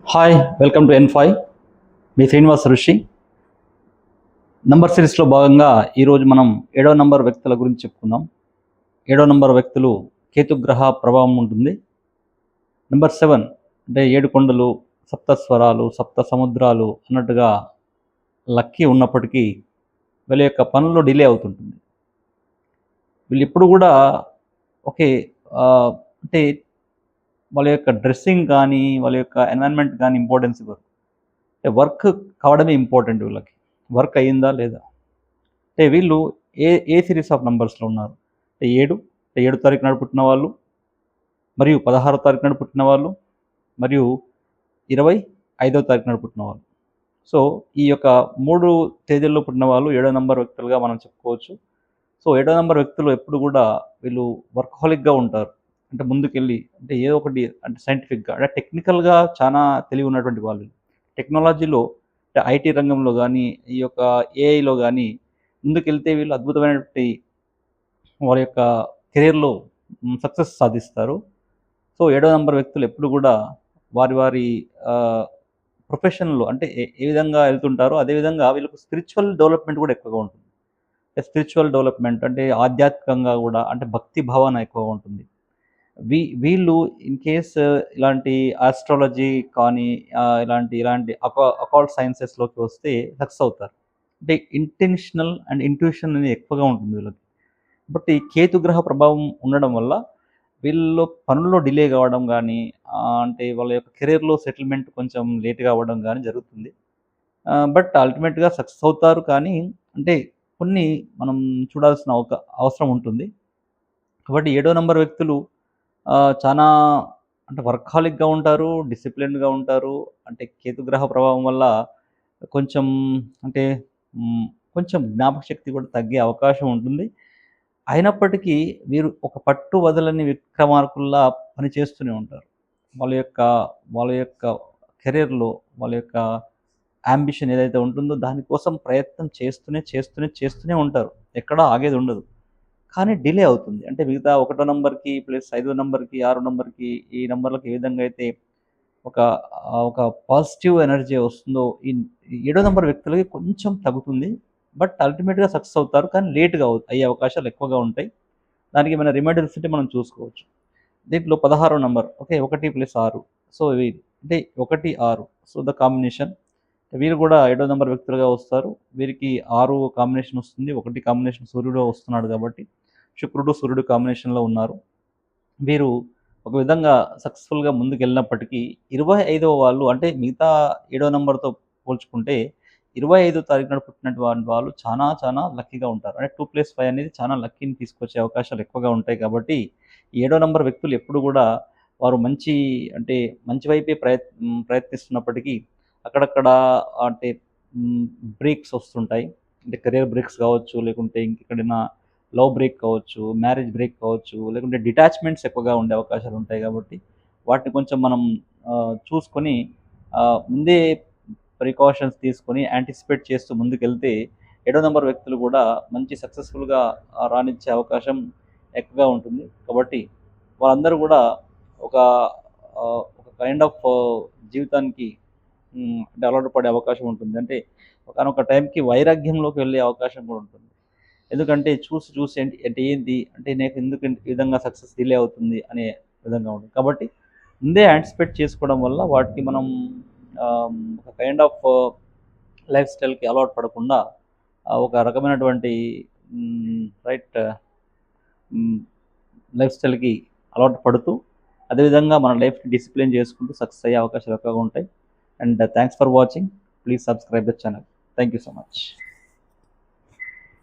Hi, welcome to N5. మీ శ్రీనివాస్ ఋషి. Number సిరీస్లో భాగంగా ఈరోజు మనం 7వ నంబర్ వ్యక్తుల గురించి చెప్పుకుందాం. 7వ నంబర్ వ్యక్తులు కేతుగ్రహ ప్రభావం ఉంటుంది. నెంబర్ 7 అంటే 7 కొండలు, సప్త స్వరాలు, సప్త సముద్రాలు అన్నట్టుగా లక్కీ ఉన్నప్పటికీ వీళ్ళ యొక్క పనుల్లో డిలే అవుతుంటుంది. వీళ్ళు ఎప్పుడు కూడా ఓకే అంటే వాళ్ళ యొక్క డ్రెస్సింగ్ కానీ, వాళ్ళ యొక్క ఎన్వైరన్మెంట్ కానీ ఇంపార్టెన్స్ ఇవ్వరు. అంటే వర్క్ కావడమే ఇంపార్టెంట్ వీళ్ళకి. వర్క్ అయ్యిందా లేదా? అంటే వీళ్ళు ఏ ఏ సిరీస్ ఆఫ్ నంబర్స్‌లో ఉన్నారు? అంటే 7 అంటే 7 తారీఖు నాడు పుట్టిన వాళ్ళు, మరియు 16 తారీఖు నాడు పుట్టిన వాళ్ళు, మరియు 25వ తారీఖు నాడు పుట్టిన వాళ్ళు. సో, ఈ యొక్క 3 తేదీల్లో పుట్టిన వాళ్ళు 7వ నంబర్ వ్యక్తులుగా మనం చెప్పుకోవచ్చు. సో, 7వ నంబర్ వ్యక్తులు ఎప్పుడు కూడా వీళ్ళు వర్కహాలిక్‌గా ఉంటారు. అంటే ముందుకెళ్ళి అంటే ఏదో ఒకటి అంటే సైంటిఫిక్‌గా అంటే టెక్నికల్‌గా చానా తెలివి ఉన్నటువంటి వాళ్ళు. టెక్నాలజీలో అంటే ఐటీ రంగంలో గానీ, ఈ యొక్క ఏఐలో గానీ ముందుకెళ్తే వీళ్ళు అద్భుతమైనటువంటి వారి యొక్క కెరియర్‌లో సక్సెస్ సాధిస్తారు. సో, 7వ నంబర్ వ్యక్తులు ఎప్పుడు గూడా వారి వారి ఆహ్, ప్రొఫెషన్‌లో అంటే ఏ విధంగా ఎళ్తుంటారో అదే విధంగా వీళ్ళకు స్పిరిచ్యువల్ డెవలప్‌మెంట్ గూడా ఎక్కువగా ఉంటుంది. స్పిరిచ్యువల్ డెవలప్‌మెంట్ అంటే ఆధ్యాత్మికంగా గూడా అంటే భక్తి భావన ఎక్కువగా ఉంటుంది. వీళ్ళు ఇన్ కేస్ ఇలాంటి ఆస్ట్రాలజీ కానీ ఇలాంటి ఇలాంటి అకల్ట్ సైన్సెస్‌లోకి వస్తే సక్సెస్ అవుతారు. అంటే ఇంటెన్షనల్ అండ్ ఇంట్యూషన్ అనేది ఎక్కువగా ఉంటుంది వీళ్ళకి. బట్ ఈ కేతుగ్రహ ప్రభావం ఉండడం వల్ల వీళ్ళు పనుల్లో డిలే కావడం గానీ, అంటే వాళ్ళ యొక్క కెరియర్‌లో సెటిల్‌మెంట్ కొంచెం లేట్‌గా అవ్వడం గానీ జరుగుతుంది. బట్ అల్టిమేట్‌గా సక్సెస్ అవుతారు. కానీ అంటే కొన్ని మనం చూడాల్సిన అవసరం ఉంటుంది. కాబట్టి ఏడో నంబర్ వ్యక్తులు చానా అంటే వర్కాహోలిక్‌గా ఉంటారు, డిసిప్లిన్డ్‌గా ఉంటారు. అంటే కేతుగ్రహ ప్రభావం వల్ల కొంచెం అంటే హ్మ్, కొంచెం జ్ఞాపకశక్తి కూడా తగ్గే అవకాశం ఉంటుంది. అయినప్పటికీ వీరు ఒక పట్టు వదలని విక్రమార్కుల్లా పని చేస్తూనే ఉంటారు. వాళ్ళ యొక్క వాళ్ళ యొక్క కెరియర్‌లో వాళ్ళ యొక్క యాంబిషన్ ఏదైతే ఉంటుందో దానికోసం ప్రయత్నం చేస్తూనే ఉంటారు. ఎక్కడా ఆగేదుండదు. కానీ డిలే అవుతుంది. అంటే మిగతా ఒకటో నంబర్‌కి ప్లస్ ఐదో నంబర్‌కి, ఆరో నంబర్‌కి ఈ నంబర్‌లకి ఏ విధంగా అయితే ఒక ఒక పాజిటివ్ ఎనర్జీ వస్తుందో ఈ ఏడో నంబర్ వ్యక్తులకి కొంచెం తగ్గుతుంది. బట్ అల్టిమేట్‌గా సక్సెస్ అవుతారు. కానీ లేట్‌గా అయ్యే అవకాశాలు ఎక్కువగా ఉంటాయి. దానికి ఏమైనా రిమైండర్స్ ఉంటే మనం చూసుకోవచ్చు. దీంట్లో 16 నంబర్ ఓకే. 1+6 సో, ఇవి అంటే 1, 6 సో, ద కాంబినేషన్ వీరు కూడా ఏడో నంబర్ వ్యక్తులుగా వస్తారు. వీరికి 6 కాంబినేషన్ వస్తుంది. 1 కాంబినేషన్ సూర్యుడు వస్తున్నాడు కాబట్టి శుక్రుడు, సూర్యుడు కాంబినేషన్‌లో ఉన్నారు. వీరు ఒక విధంగా సక్సెస్‌ఫుల్‌గా ముందుకెళ్ళినప్పటికీ 25వ వాళ్ళు అంటే మిగతా ఏడో నంబర్‌తో పోల్చుకుంటే 25 తారీఖు నాడు పుట్టినటువంటి వాళ్ళు చానా లక్కీగా ఉంటారు. అంటే 2+5 అనేది చాలా లక్కీని తీసుకొచ్చే అవకాశాలు ఎక్కువగా ఉంటాయి కాబట్టి, ఏడో నంబర్ వ్యక్తులు ఎప్పుడు గూడా వారు అంటే మంచి వైపే ప్రయత్నిస్తున్నప్పటికీ అక్కడక్కడ అంటే హ్మ్, బ్రేక్స్ వస్తుంటాయి. అంటే కెరియర్ బ్రేక్స్ కావచ్చు, లేకుంటే ఇంకెక్కడైనా లవ్ బ్రేక్ కావచ్చు, మ్యారేజ్ బ్రేక్ కావచ్చు, లేకుంటే డిటాచ్‌మెంట్స్ ఎక్కువగా ఉండే అవకాశాలుంటాయి గాబట్టి, వాటిని కొంచెం మనం చూసుకొని ముందే ప్రికాషన్స్ తీసుకొని యాంటిసిపేట్ చేస్తూ ముందుకెళ్తే, ఏడో నంబర్ వ్యక్తులు గూడా మంచి సక్సెస్‌ఫుల్‌గా రాణించే అవకాశం ఎక్కువగా ఉంటుంది. కాబట్టి వాళ్ళందరూ గూడా ఒక ఒక కైండ్ ఆఫ్ జీవితానికి అంటే అలవాటు పడే అవకాశం ఉంటుంది. అంటే ఒకానొక టైంకి వైరాగ్యంలోకి వెళ్ళే అవకాశం కూడా ఉంటుంది. ఎందుకంటే చూసి అంటే ఏంది? అంటే నాకెందుకు ఈ విధంగా సక్సెస్ డిలే అవుతుంది అనే విధంగా ఉంటుంది. కాబట్టి ముందే యాంటిసిపేట్ చేసుకోవడం వల్ల వాటికి మనం ఒక కైండ్ ఆఫ్ లైఫ్ స్టైల్‌కి అలవాటు పడకుండా ఒక రకమైనటువంటి రైట్ హ్మ్, లైఫ్ స్టైల్‌కి అలవాటు పడుతూ అదేవిధంగా మన లైఫ్‌ని డిసిప్లిన్ చేసుకుంటూ సక్సెస్ అయ్యే అవకాశాలు ఎక్కువగా ఉంటాయి. And thanks for watching. Please subscribe the channel. Thank you so much.